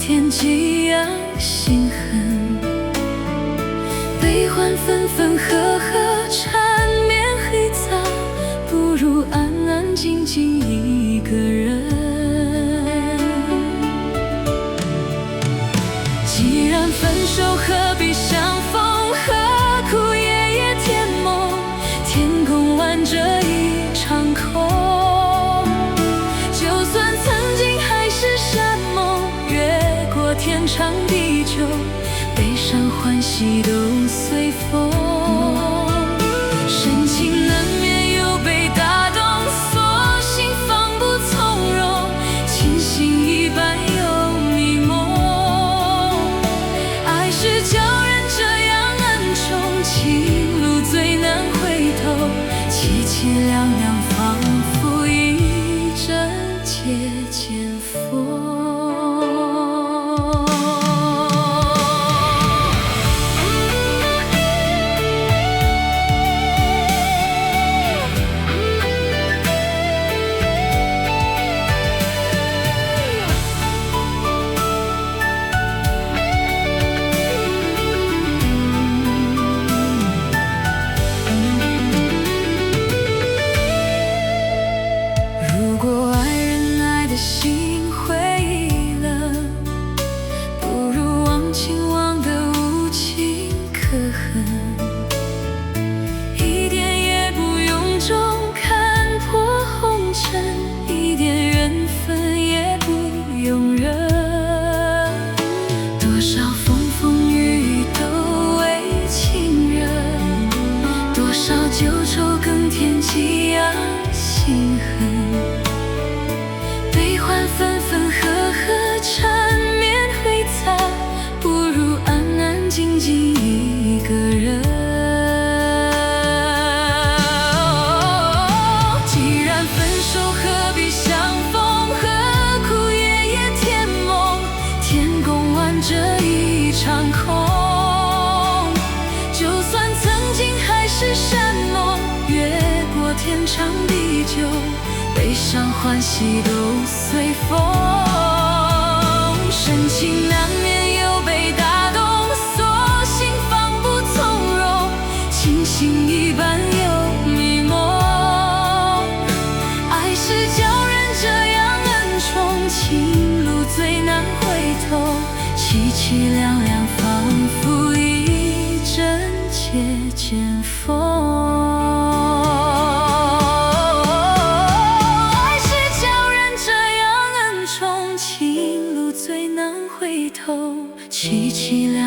天寄养心痕。悲欢分分合合，缠绵黑杂，不如安安静静一个人。既然分手，何必相逢？何苦夜夜甜梦？天空挽着一场空。就算曾经海誓山盟，越过天长地久，悲伤欢喜都随风。深情难免有被打动，索性放不从容，清醒一半又迷蒙。爱是叫人这样恩宠，情路最难回头，凄凄凉凉仿佛一阵借剑锋。如果爱人爱的心灰意冷，不如忘情忘得无情可恨。一点也不臃肿，看破红尘，一点缘分也不用忍。多少风风雨雨都为情人，多少旧愁更添寄养心痕。悲欢分分合合，缠绵回杂，不如安安静静一个人。既然分手，何必相逢？何苦夜夜甜梦？天空挽着一场空。就算曾经海誓山盟，越过天长地久，悲伤欢喜都随风。深情难免有被打动，索性放不从容，清醒一半又迷蒙。爱是叫人这样恩宠，情路最难回头，凄凄凉凉仿佛一阵借剑锋。凄凄凉